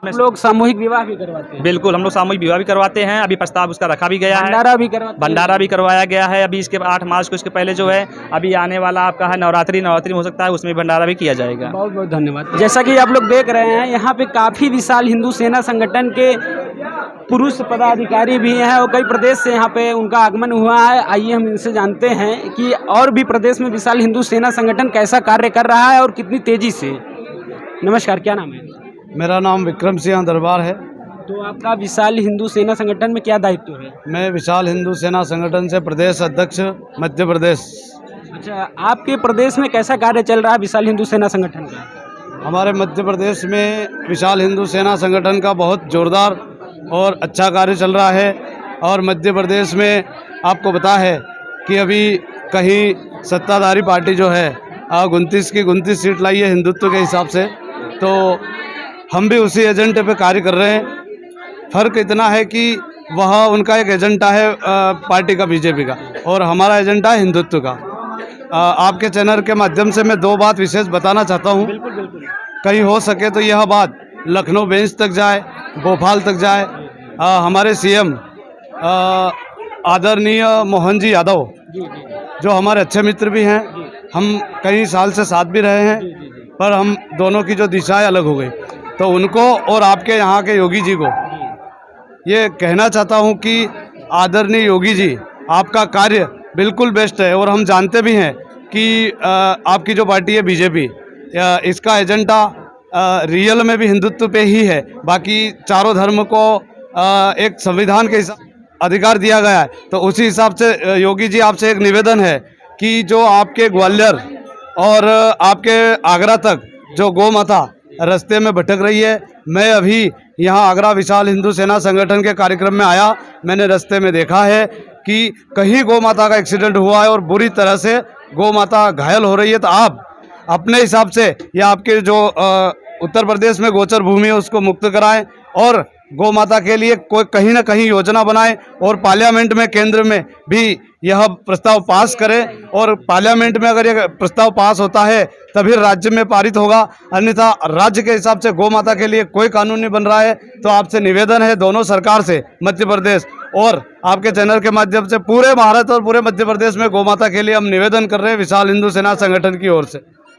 हम लोग सामूहिक विवाह भी करवाते हैं। बिल्कुल, हम लोग सामूहिक विवाह भी करवाते हैं। अभी प्रस्ताव उसका रखा भी गया है, भंडारा भी करवाते हैं। भंडारा भी करवाया गया है। अभी इसके 8 मार्च को इसके पहले जो है अभी आने वाला आपका है नवरात्रि में हो सकता है, उसमें भंडारा भी किया जाएगा। बहुत बहुत धन्यवाद। जैसा कि आप लोग देख रहे हैं, यहाँ पे काफ़ी विशाल हिंदू सेना संगठन के पुरुष पदाधिकारी भी हैं और कई प्रदेश से यहाँ पे उनका आगमन हुआ है। आइए हम इनसे जानते हैं कि और भी प्रदेश में विशाल हिंदू सेना संगठन कैसा कार्य कर रहा है और कितनी तेजी से। नमस्कार, क्या नाम है? मेरा नाम विक्रम सिंह दरबार है। तो आपका विशाल हिंदू सेना संगठन में क्या दायित्व है? मैं विशाल हिंदू सेना संगठन से प्रदेश अध्यक्ष मध्य प्रदेश। अच्छा, आपके प्रदेश में कैसा कार्य चल रहा है विशाल हिंदू सेना संगठन का? हमारे मध्य प्रदेश में विशाल हिंदू सेना संगठन का बहुत जोरदार और अच्छा कार्य चल रहा है। और मध्य प्रदेश में आपको पता है कि अभी कहीं सत्ताधारी पार्टी जो है 29 की 29 सीट लाई है हिंदुत्व के हिसाब से, तो हम भी उसी एजेंडे पे कार्य कर रहे हैं। फ़र्क इतना है कि वह उनका एक एजेंडा है पार्टी का, बीजेपी का, और हमारा एजेंडा है हिंदुत्व का। आपके चैनल के माध्यम से मैं 2 बात विशेष बताना चाहता हूँ। बिल्कुल बिल्कुल। कहीं हो सके तो यह बात लखनऊ बेंच तक जाए, भोपाल तक जाए। हमारे सीएम आदरणीय मोहन जी यादव, जो हमारे अच्छे मित्र भी हैं, हम कई साल से साथ भी रहे हैं, पर हम दोनों की जो दिशाएं अलग हो गई, तो उनको और आपके यहाँ के योगी जी को ये कहना चाहता हूँ कि आदरणीय योगी जी, आपका कार्य बिल्कुल बेस्ट है। और हम जानते भी हैं कि आपकी जो पार्टी है बीजेपी, इसका एजेंडा रियल में भी हिंदुत्व पे ही है। बाकी चारों धर्म को एक संविधान के हिसाब अधिकार दिया गया है, तो उसी हिसाब से योगी जी आपसे एक निवेदन है कि जो आपके ग्वालियर और आपके आगरा तक जो गौ माता रास्ते में भटक रही है, मैं अभी यहाँ आगरा विशाल हिंदू सेना संगठन के कार्यक्रम में आया, मैंने रास्ते में देखा है कि कहीं गौ माता का एक्सीडेंट हुआ है और बुरी तरह से गौ माता घायल हो रही है। तो आप अपने हिसाब से या आपके जो उत्तर प्रदेश में गोचर भूमि है उसको मुक्त कराएं और गौ माता के लिए कोई कहीं ना कहीं योजना बनाएं और पार्लियामेंट में, केंद्र में भी यह प्रस्ताव पास करें। और पार्लियामेंट में अगर यह प्रस्ताव पास होता है तभी राज्य में पारित होगा, अन्यथा राज्य के हिसाब से गौ माता के लिए कोई कानून नहीं बन रहा है। तो आपसे निवेदन है दोनों सरकार से, मध्य प्रदेश और आपके चैनल के माध्यम से पूरे भारत और पूरे मध्य प्रदेश में गौ माता के लिए हम निवेदन कर रहे हैं विशाल हिंदू सेना संगठन की ओर से।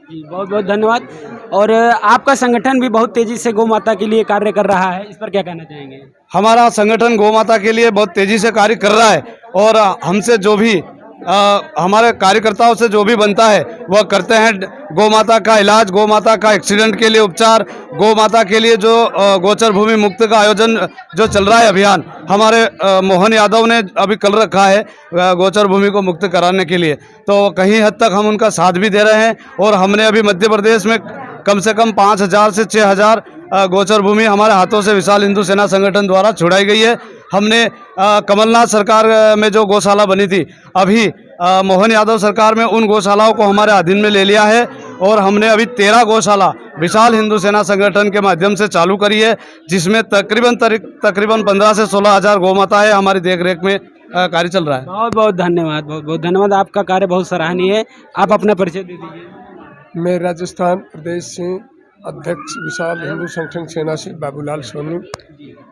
जी, बहुत बहुत धन्यवाद। और आपका संगठन भी बहुत तेजी से गौ माता के लिए कार्य कर रहा है, इस पर क्या कहना चाहेंगे? हमारा संगठन गौ माता के लिए बहुत तेजी से कार्य कर रहा है और हमसे जो भी हमारे कार्यकर्ताओं से जो भी बनता है वह करते हैं। गौ माता का इलाज, गौ माता का एक्सीडेंट के लिए उपचार, गौ माता के लिए जो गोचर भूमि मुक्त का आयोजन जो चल रहा है अभियान, हमारे मोहन यादव ने अभी कल रखा है गोचर भूमि को मुक्त कराने के लिए, तो कहीं हद तक हम उनका साथ भी दे रहे हैं। और हमने अभी मध्य प्रदेश में कम से कम 5000 से 6000 गोचर भूमि हमारे हाथों से विशाल हिंदू सेना संगठन द्वारा छुड़ाई गई है। हमने कमलनाथ सरकार में जो गौशाला बनी थी, अभी मोहन यादव सरकार में उन गौशालाओं को हमारे अधीन में ले लिया है और हमने अभी 13 गौशाला विशाल हिंदू सेना संगठन के माध्यम से चालू करी है, जिसमें तकरीबन 15 से 16 हज़ार गौ माता है हमारी देखरेख में कार्य चल रहा है। बहुत बहुत धन्यवाद, बहुत बहुत धन्यवाद। आपका कार्य बहुत सराहनीय है। आप अपना परिचय दे दीजिए। मैं राजस्थान प्रदेश से अध्यक्ष विशाल हिंदू संगठन सेना से बाबूलाल सोनी।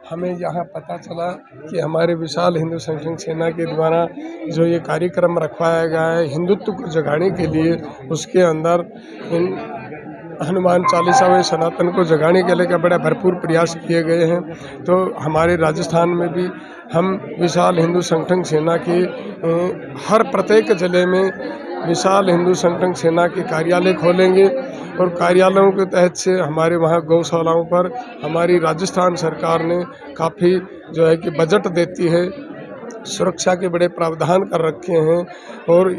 हमें यहाँ पता चला कि हमारे विशाल हिंदू संगठन सेना के द्वारा जो ये कार्यक्रम रखवाया गया है हिंदुत्व को जगाने के लिए, उसके अंदर इन हनुमान चालीसा व सनातन को जगाने के लिए बड़ा भरपूर प्रयास किए गए हैं। तो हमारे राजस्थान में भी हम विशाल हिंदू संगठन सेना के हर प्रत्येक जिले में विशाल हिंदू संगठन सेना के कार्यालय खोलेंगे और कार्यालयों के तहत से हमारे वहाँ गौशालाओं पर हमारी राजस्थान सरकार ने काफ़ी जो है कि बजट देती है, सुरक्षा के बड़े प्रावधान कर रखे हैं और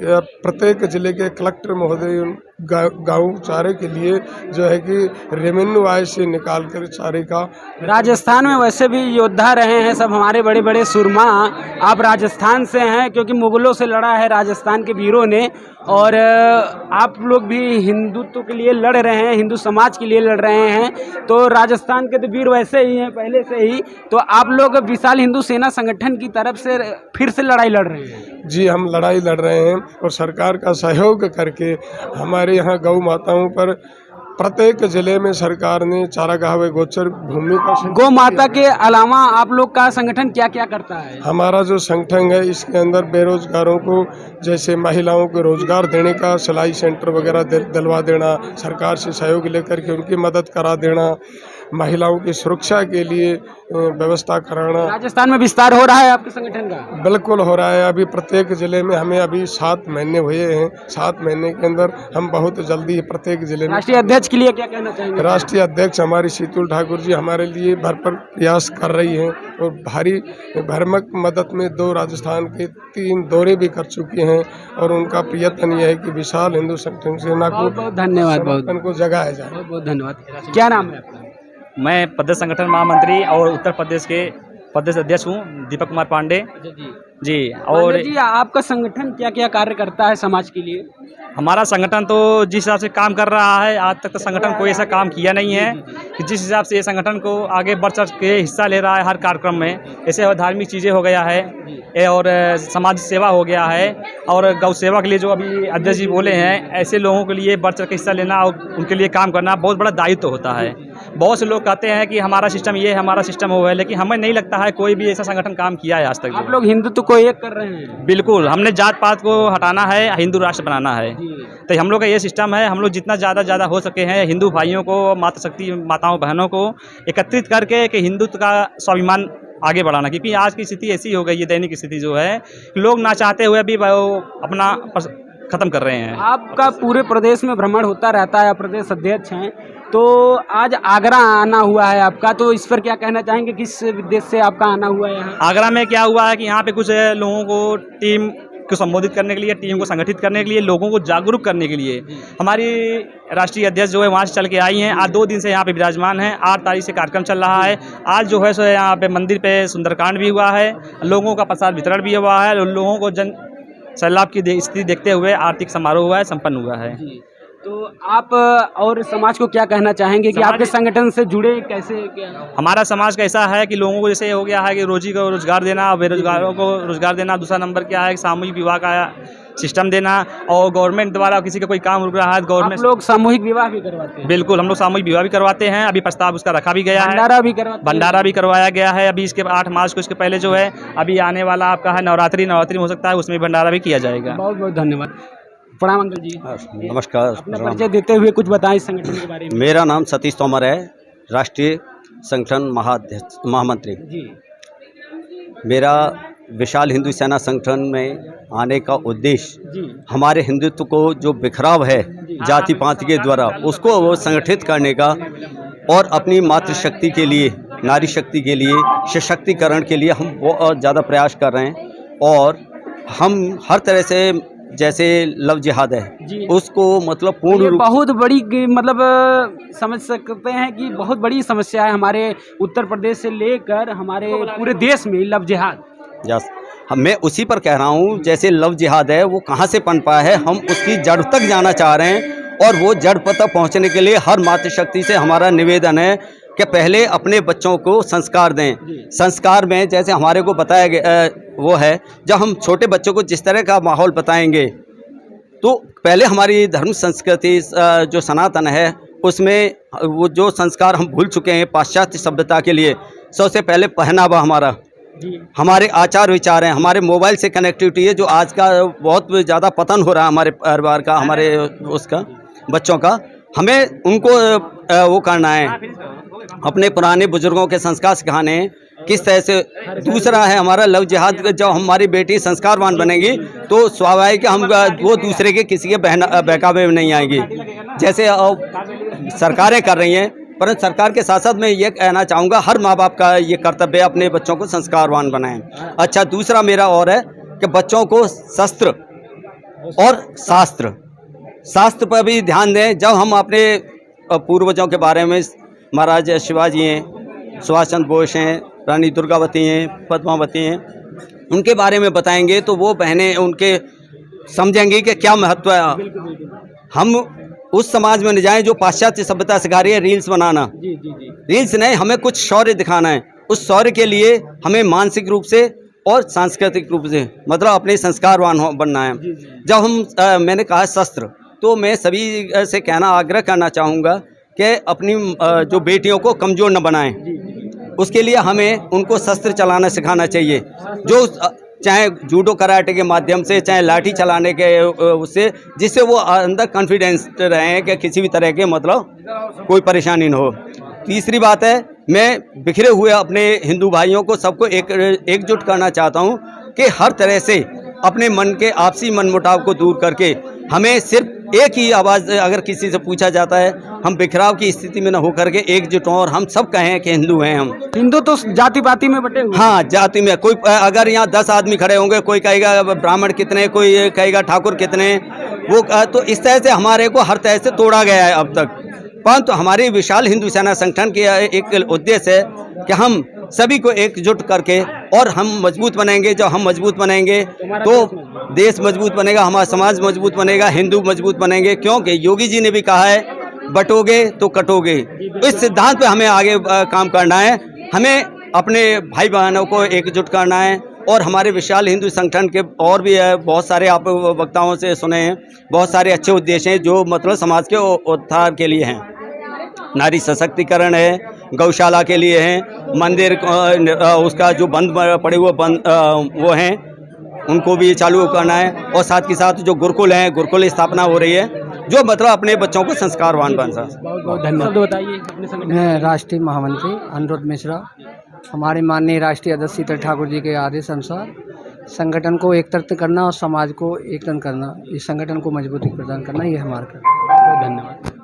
प्रत्येक जिले के कलेक्टर महोदय गाँव चारे के लिए जो है कि रेवेन्यू आय से निकाल कर चारे का। राजस्थान में वैसे भी योद्धा रहे हैं सब हमारे बड़े बड़े सुरमा। आप राजस्थान से हैं क्योंकि मुगलों से लड़ा है राजस्थान के वीरों ने, और आप लोग भी हिंदुत्व के लिए लड़ रहे हैं, हिंदू समाज के लिए लड़ रहे हैं। तो राजस्थान के तो वीर वैसे ही हैं पहले से ही, तो आप लोग विशाल हिंदू सेना संगठन की तरफ से फिर से लड़ाई लड़ रहे हैं? जी, हम लड़ाई लड़ रहे हैं और सरकार का सहयोग करके हमारे यहाँ गौ माताओं पर प्रत्येक जिले में सरकार ने चारागाह व गोचर भूमि का गौ माता के अलावा आप लोग का संगठन क्या क्या करता है? हमारा जो संगठन है इसके अंदर बेरोजगारों को जैसे महिलाओं को रोजगार देने का, सिलाई सेंटर वगैरह दिलवा देना, सरकार से सहयोग लेकर के उनकी मदद करा देना, महिलाओं की सुरक्षा के लिए व्यवस्था कराना। राजस्थान में विस्तार हो रहा है आपके संगठन का? बिल्कुल हो रहा है। अभी प्रत्येक जिले में हमें अभी 7 महीने हुए हैं। 7 महीने के अंदर हम बहुत जल्दी प्रत्येक जिले में। राष्ट्रीय अध्यक्ष के लिए क्या कहना चाहेंगे? राष्ट्रीय अध्यक्ष हमारी शीतल ठाकुर जी हमारे लिए भरपूर प्रयास कर रही हैं और भारी भरमक मदद में 2 राजस्थान के 3 दौरे भी कर चुके हैं और उनका प्रयत्न यह है कि विशाल हिंदू संगठन सेना को बहुत धन्यवाद, समर्थन को जगाया जाए। बहुत बहुत धन्यवाद। क्या नाम है आपका? मैं प्रदेश संगठन महामंत्री और उत्तर प्रदेश के प्रदेश अध्यक्ष हूँ, दीपक कुमार पांडे जी। और जी आपका संगठन क्या क्या कार्य करता है समाज के लिए? हमारा संगठन तो जिस हिसाब से काम कर रहा है, आज तक तो संगठन कोई ऐसा काम किया नहीं है कि जिस हिसाब से ये संगठन को आगे बढ़ चढ़ के हिस्सा ले रहा है हर कार्यक्रम में। ऐसे धार्मिक चीज़ें हो गया है और समाज सेवा हो गया है और गौ सेवा के लिए जो अभी अध्यक्ष जी बोले हैं, ऐसे लोगों के लिए बढ़ चढ़ के हिस्सा लेना और उनके लिए काम करना बहुत बड़ा दायित्व होता है। बहुत से लोग कहते हैं कि हमारा सिस्टम ये है, हमारा सिस्टम वो है, लेकिन हमें नहीं लगता है कोई भी ऐसा संगठन काम किया है आज तक। आप लोग हिंदुत्व को एक कर रहे हैं? बिल्कुल, हमने जात पात को हटाना है, हिंदू राष्ट्र बनाना है। तो हम लोग का ये सिस्टम है, हम लोग जितना ज़्यादा हो सके हैं हिंदू भाइयों को, मातृशक्ति माताओं बहनों को एकत्रित करके कि हिंदुत्व का स्वाभिमान आगे बढ़ाना। क्योंकि आज की स्थिति ऐसी हो गई है, दैनिक स्थिति जो है, लोग ना चाहते हुए भी वो अपना ख़त्म कर रहे हैं। आपका पूरे प्रदेश में भ्रमण होता रहता है, आप प्रदेश अध्यक्ष हैं, तो आज आगरा आना हुआ है आपका, तो इस पर क्या कहना चाहेंगे? किस उद्देश्य से आपका आना हुआ है यहाँ? आगरा में क्या हुआ है कि यहाँ पे कुछ लोगों को टीम को संबोधित करने के लिए, टीम को संगठित करने के लिए, लोगों को जागरूक करने के लिए हमारी राष्ट्रीय अध्यक्ष जो है वहाँ से चल के आई हैं। आज 2 दिन से यहाँ पे विराजमान हैं। 8 तारीख से कार्यक्रम चल रहा है। आज जो है सो यहाँ पे मंदिर पे सुंदरकांड भी हुआ है, लोगों का प्रसाद वितरण भी हुआ है, लोगों को जन सैलाब की स्थिति देखते हुए आर्थिक समारोह हुआ है, संपन्न हुआ है। तो आप और समाज को क्या कहना चाहेंगे कि आपके संगठन से जुड़े कैसे? क्या हमारा समाज कैसा है कि लोगों को जैसे हो गया है कि रोजी को रोजगार देना, बेरोजगारों को रोजगार देना। दूसरा नंबर क्या है, सामूहिक विवाह का सिस्टम देना, और गवर्नमेंट द्वारा किसी का कोई काम रुक रहा है गवर्नमेंट। आप लोग सामूहिक विवाह भी करवाते हैं? बिल्कुल, हम लोग सामूहिक विवाह भी करवाते हैं। अभी प्रस्ताव उसका रखा भी गया है, भंडारा भी करवाया गया है। अभी इसके 8 मार्च को, इसके पहले जो है अभी आने वाला आपका है नवरात्रि हो सकता है, उसमें भंडारा भी किया जाएगा। बहुत बहुत धन्यवाद। प्रणाम अंकल जी। नमस्कार। अपना परिचय देते हुए कुछ बताएं इस संगठन के बारे में। मेरा नाम सतीश तोमर है, राष्ट्रीय संगठन महामंत्री जी। मेरा विशाल हिंदू सेना संगठन में आने का उद्देश्य जी। हमारे हिंदुत्व को जो बिखराव है जाति पाति के द्वारा, उसको वो संगठित करने का और अपनी मातृशक्ति के लिए, नारी शक्ति के लिए, सशक्तिकरण के लिए हम बहुत ज़्यादा प्रयास कर रहे हैं। और हम हर तरह से, जैसे लव जिहाद है, उसको मतलब पूर्ण रूप, बहुत बड़ी मतलब समझ सकते हैं कि बहुत बड़ी समस्या है हमारे उत्तर प्रदेश से लेकर हमारे पूरे देश में लव जिहाद। यस, मैं उसी पर कह रहा हूँ। जैसे लव जिहाद है वो कहाँ से पनपा पाया है, हम उसकी जड़ तक जाना चाह रहे हैं। और वो जड़ तक पहुँचने के लिए हर मातृशक्ति से हमारा निवेदन है कि पहले अपने बच्चों को संस्कार दें। संस्कार में जैसे हमारे को बताया गया वो है, जब हम छोटे बच्चों को जिस तरह का माहौल बताएंगे, तो पहले हमारी धर्म संस्कृति जो सनातन है उसमें वो जो संस्कार हम भूल चुके हैं पाश्चात्य सभ्यता के लिए। सबसे पहले पहनावा हमारा, हमारे आचार विचार हैं, हमारे मोबाइल से कनेक्टिविटी है, जो आज का बहुत ज़्यादा पतन हो रहा है हमारे परिवार का, हमारे उसका बच्चों का। हमें उनको वो करना है, अपने पुराने बुजुर्गों के संस्कार सिखाने किस तरह से। दूसरा है हमारा लव जिहाद, जब हमारी बेटी संस्कारवान बनेगी तो स्वाभाविक हम वो दूसरे के किसी के बहकावे में नहीं आएगी, जैसे सरकारें कर रही हैं। परंतु सरकार के साथ साथ मैं ये कहना चाहूँगा, हर माँ बाप का ये कर्तव्य है अपने बच्चों को संस्कारवान बनाएं। अच्छा, दूसरा मेरा और है कि बच्चों को शस्त्र और शास्त्र पर भी ध्यान दें। जब हम अपने पूर्वजों के बारे में, महाराज शिवाजी हैं, सुभाष चंद्र बोस हैं, रानी दुर्गावती हैं, पद्मावती हैं, उनके बारे में बताएंगे तो वो बहनें उनके समझेंगी कि क्या महत्व है। हम उस समाज में न जाएं जो पाश्चात्य सभ्यता सिखा रही है रील्स बनाना। रील्स नहीं, हमें कुछ शौर्य दिखाना है। उस शौर्य के लिए हमें मानसिक रूप से और सांस्कृतिक रूप से मतलब अपने संस्कारवान बनना है। जब हम मैंने कहा शस्त्र, तो मैं सभी से कहना आग्रह करना चाहूँगा कि अपनी जो बेटियों को कमज़ोर न बनाएं। उसके लिए हमें उनको शस्त्र चलाना सिखाना चाहिए, जो चाहे जूडो कराटे के माध्यम से, चाहे लाठी चलाने के उससे, जिससे वो अंदर कॉन्फिडेंस रहें कि किसी भी तरह के मतलब कोई परेशानी न हो। तीसरी बात है, मैं बिखरे हुए अपने हिंदू भाइयों को सबको एकजुट करना चाहता हूँ कि हर तरह से अपने मन के आपसी मनमुटाव को दूर करके हमें सिर्फ एक ही आवाज़, अगर किसी से पूछा जाता है, हम बिखराव की स्थिति में न होकर के एकजुट हों और हम सब कहें कि हिंदू हैं हम। हिंदू तो जाति पाति में बटे हुए। हाँ, जाति में कोई, अगर यहाँ 10 आदमी खड़े होंगे, कोई कहेगा ब्राह्मण कितने, कोई कहेगा ठाकुर कितने, वो तो इस तरह से हमारे को हर तरह से तोड़ा गया है अब तक। परंतु हमारी विशाल हिंदू सेना संगठन के एक उद्देश्य है कि हम सभी को एकजुट करके, और हम मजबूत बनेंगे। जब हम मजबूत बनेंगे तो देश मजबूत बनेगा, हमारा समाज मजबूत बनेगा, हिंदू मजबूत बनेंगे। क्योंकि योगी जी ने भी कहा है, बटोगे तो कटोगे। इस सिद्धांत पे हमें आगे काम करना है। हमें अपने भाई बहनों को एकजुट करना है। और हमारे विशाल हिंदू संगठन के और भी बहुत सारे, आप वक्ताओं से सुने हैं, बहुत सारे अच्छे उद्देश्य हैं जो मतलब समाज के उद्धार के लिए हैं। नारी सशक्तिकरण है, गौशाला के लिए हैं, मंदिर उसका जो बंद पड़े हुए वो हैं, उनको भी चालू करना है। और साथ के साथ जो गुरुकुल हैं, गुरुकुल स्थापना हो रही है, जो मतलब अपने बच्चों को संस्कारवान बन सके। बहुत बहुत धन्यवाद। बताइए अपने संगठन। मैं राष्ट्रीय महामंत्री अनुरोध मिश्रा। हमारे माननीय राष्ट्रीय अध्यक्ष शीतल ठाकुर जी के आदेश अनुसार संगठन को एकत्रित करना और समाज को एकत्रित करना, इस संगठन को मजबूती प्रदान करना, ये हमारा कर्तव्य है। धन्यवाद।